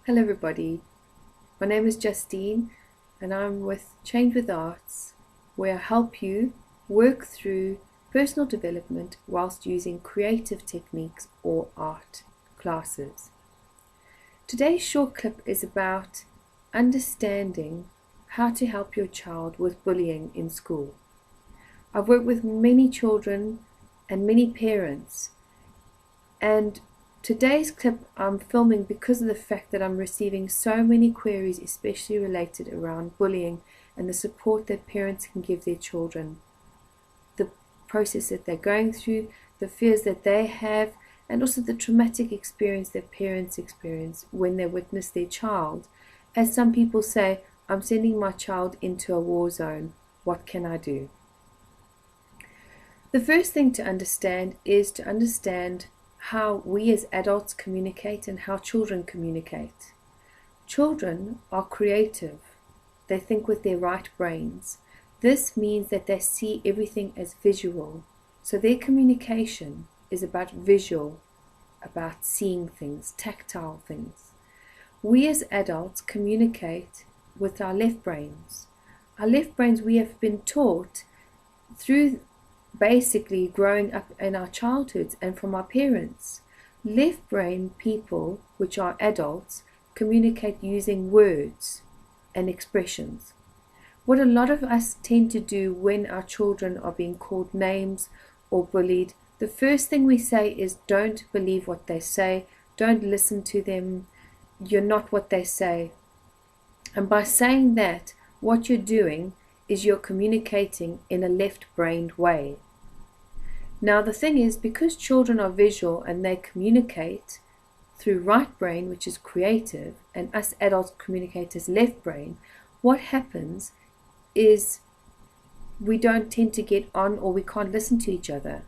Hello everybody, my name is Justine and I'm with Change with Arts, where I help you work through personal development whilst using creative techniques or art classes. Today's short clip is about understanding how to help your child with bullying in school. I've worked with many children and many parents, and today's clip I'm filming because of the fact that I'm receiving so many queries, especially related around bullying and the support that parents can give their children, the process that they're going through, the fears that they have, and also the traumatic experience that parents experience when they witness their child. As some people say, I'm sending my child into a war zone, what can I do? The first thing to understand is to understand how we as adults communicate and how children communicate. Children are creative. They think with their right brains. This means that they see everything as visual. So their communication is about visual, about seeing things, tactile things. We as adults communicate with our left brains. Our left brains, we have been taught through basically growing up in our childhoods and from our parents. Left brain people, which are adults, communicate using words and expressions. What a lot of us tend to do when our children are being called names or bullied, the first thing we say is don't believe what they say, don't listen to them, you're not what they say. And by saying that, what you're doing is you're communicating in a left-brained way. Now the thing is, because children are visual and they communicate through right brain, which is creative, and us adults communicate as left brain, what happens is we don't tend to get on, or we can't listen to each other.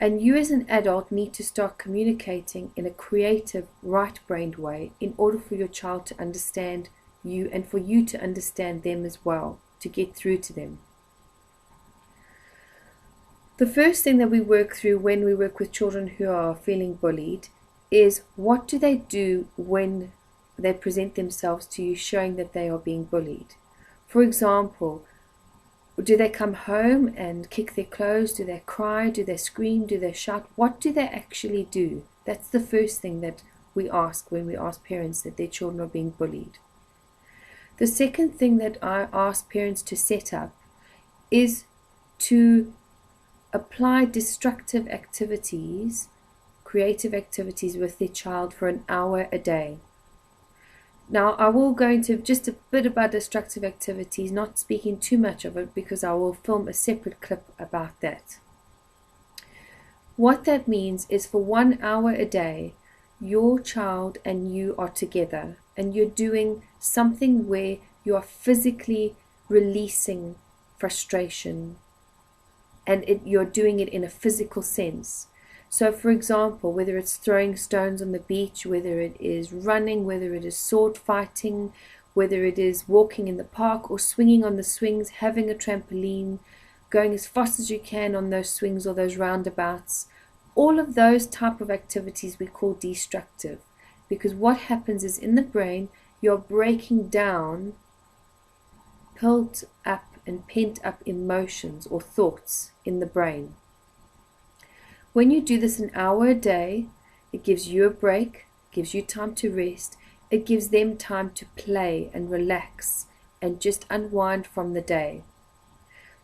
And you as an adult need to start communicating in a creative right-brained way in order for your child to understand you and for you to understand them as well, to get through to them. The first thing that we work through when we work with children who are feeling bullied is what do they do when they present themselves to you showing that they are being bullied. For example, do they come home and kick their clothes? Do they cry? Do they scream? Do they shout? What do they actually do? That's the first thing that we ask when we ask parents that their children are being bullied. The second thing that I ask parents to set up is to apply destructive activities, creative activities with their child for an hour a day. Now, I will go into just a bit about destructive activities, not speaking too much of it because I will film a separate clip about that. What that means is for 1 hour a day, your child and you are together and you're doing something where you are physically releasing frustration, and you're doing it in a physical sense. So for example, whether it's throwing stones on the beach, whether it is running, whether it is sword fighting, whether it is walking in the park or swinging on the swings, having a trampoline, going as fast as you can on those swings or those roundabouts, all of those type of activities we call destructive, because what happens is in the brain you're breaking down built up and pent up emotions or thoughts in the brain. When you do this an hour a day, it gives you a break, gives you time to rest, it gives them time to play and relax and just unwind from the day.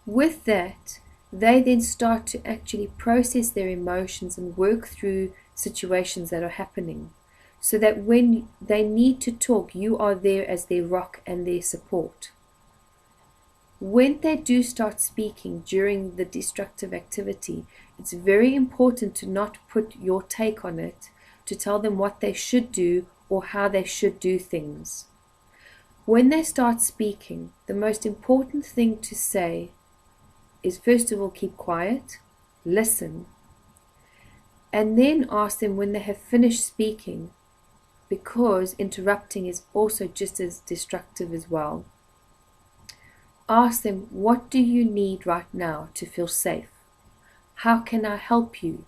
With that, they then start to actually process their emotions and work through situations that are happening, so that when they need to talk, you are there as their rock and their support. When they do start speaking during the destructive activity, it's very important to not put your take on it, to tell them what they should do or how they should do things. When they start speaking, the most important thing to say is first of all keep quiet, listen, and then ask them when they have finished speaking, because interrupting is also just as destructive as well. Ask them, what do you need right now to feel safe? How can I help you?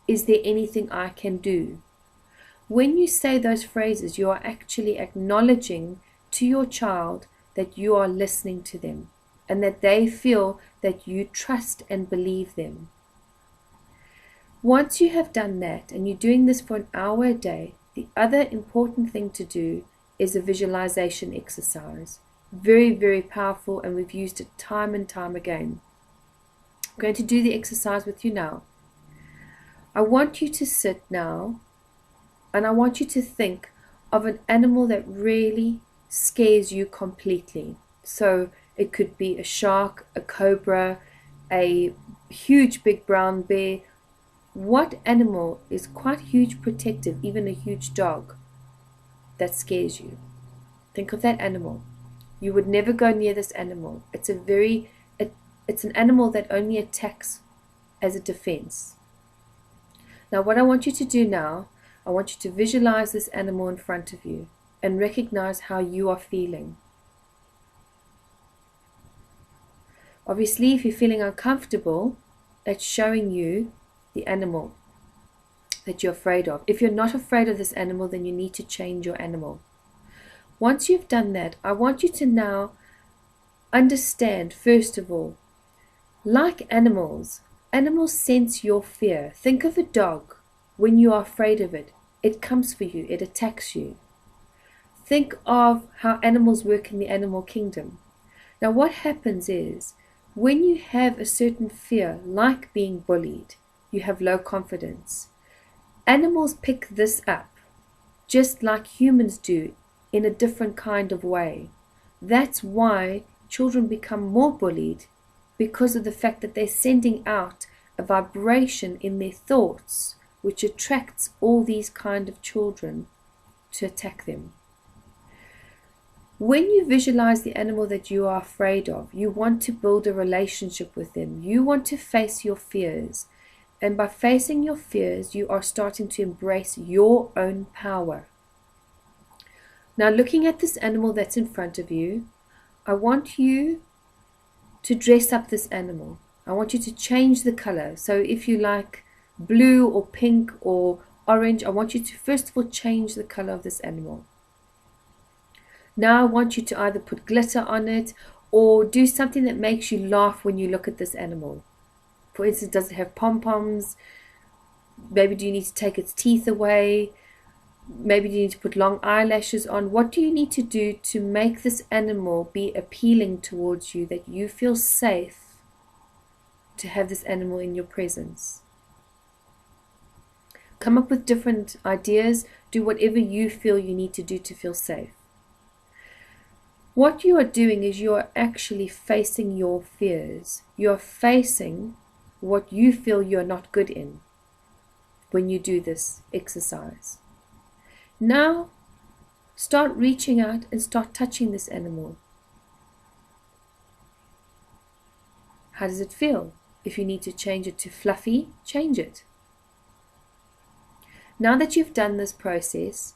Is there anything I can do? When you say those phrases, you are actually acknowledging to your child that you are listening to them and that they feel that you trust and believe them. Once you have done that, and you're doing this for an hour a day, the other important thing to do is a visualization exercise. Very, very powerful, and we've used it time and time again. I'm going to do the exercise with you now. I want you to sit now, and I want you to think of an animal that really scares you completely. So it could be a shark, a cobra, a huge big brown bear. What animal is quite huge, protective, even a huge dog, that scares you? Think of that animal. You would never go near this animal. It's an animal that only attacks as a defense. Now what I want you to do now, I want you to visualize this animal in front of you and recognize how you are feeling. Obviously, if you're feeling uncomfortable, that's showing you the animal that you're afraid of. If you're not afraid of this animal, then you need to change your animal. Once you've done that, I want you to now understand, first of all, like animals, animals sense your fear. Think of a dog. When you are afraid of it, it comes for you, it attacks you. Think of how animals work in the animal kingdom. Now what happens is, when you have a certain fear, like being bullied, you have low confidence. Animals pick this up, just like humans do, in a different kind of way. That's why children become more bullied, because of the fact that they're sending out a vibration in their thoughts, which attracts all these kind of children to attack them. When you visualize the animal that you are afraid of, you want to build a relationship with them. You want to face your fears. And by facing your fears, you are starting to embrace your own power. Now, looking at this animal that's in front of you, I want you to dress up this animal. I want you to change the color. So if you like blue or pink or orange, I want you to first of all change the color of this animal. Now I want you to either put glitter on it or do something that makes you laugh when you look at this animal. For instance, does it have pom-poms? Maybe do you need to take its teeth away? Maybe you need to put long eyelashes on. What do you need to do to make this animal be appealing towards you, that you feel safe to have this animal in your presence? Come up with different ideas. Do whatever you feel you need to do to feel safe. What you are doing is you are actually facing your fears. You are facing what you feel you're not good in when you do this exercise. Now, start reaching out and start touching this animal. How does it feel? If you need to change it to fluffy, change it. Now that you've done this process,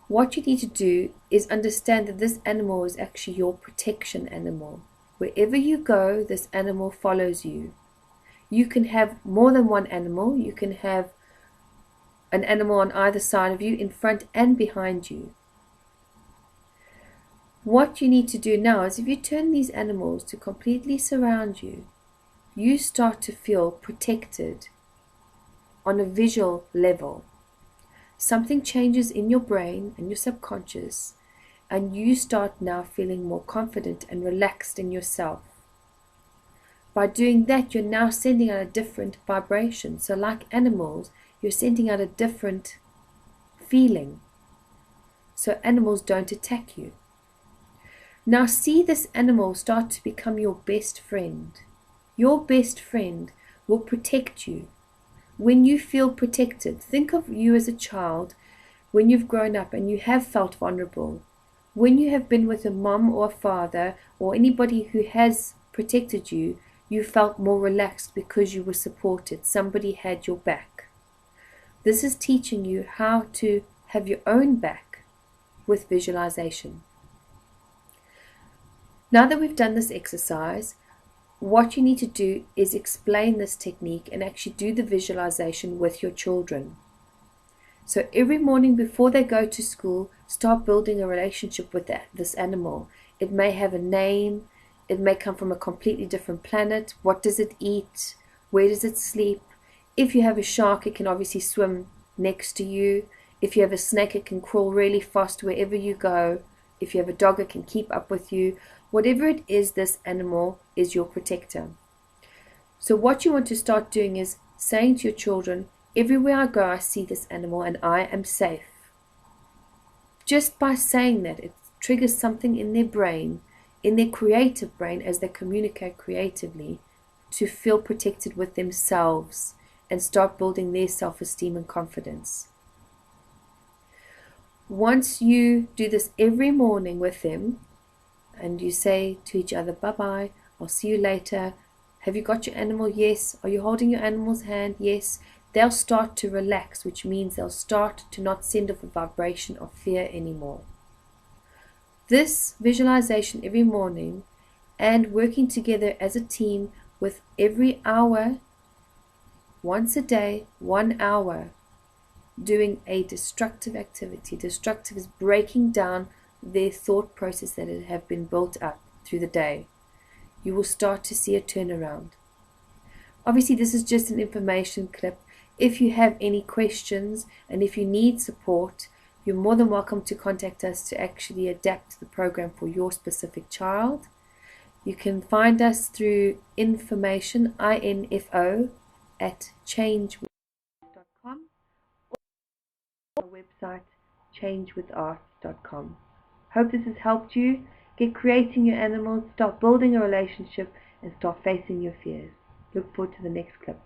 what you need to do is understand that this animal is actually your protection animal. Wherever you go, this animal follows you. You can have more than one animal. You can have an animal on either side of you, in front and behind you. What you need to do now is, if you turn these animals to completely surround you, you start to feel protected on a visual level. Something changes in your brain and your subconscious, and you start now feeling more confident and relaxed in yourself. By doing that, you're now sending out a different vibration. So like animals, you're sending out a different feeling. So animals don't attack you. Now see this animal start to become your best friend. Your best friend will protect you. When you feel protected, think of you as a child when you've grown up and you have felt vulnerable. When you have been with a mom or a father or anybody who has protected you, you felt more relaxed because you were supported. Somebody had your back. This is teaching you how to have your own back with visualization. Now that we've done this exercise, what you need to do is explain this technique and actually do the visualization with your children. So every morning before they go to school, start building a relationship with this animal. It may have a name, it may come from a completely different planet. What does it eat? Where does it sleep? If you have a shark, it can obviously swim next to you. If you have a snake, it can crawl really fast wherever you go. If you have a dog, it can keep up with you. Whatever it is, this animal is your protector. So what you want to start doing is saying to your children, everywhere I go, I see this animal and I am safe. Just by saying that, it triggers something in their brain, in their creative brain, as they communicate creatively, to feel protected with themselves and start building their self-esteem and confidence. Once you do this every morning with them, and you say to each other, bye-bye, I'll see you later. Have you got your animal? Yes. Are you holding your animal's hand? Yes. They'll start to relax, which means they'll start to not send off a vibration of fear anymore. This visualization every morning and working together as a team with every hour, once a day, 1 hour, doing a destructive activity. Destructive is breaking down their thought process that have been built up through the day. You will start to see a turnaround. Obviously, this is just an information clip. If you have any questions and if you need support, you're more than welcome to contact us to actually adapt the program for your specific child. You can find us through information, info, at changewithart.com, or our website, changewithart.com. Hope this has helped you. Get creating your animals, start building a relationship, and start facing your fears. Look forward to the next clip.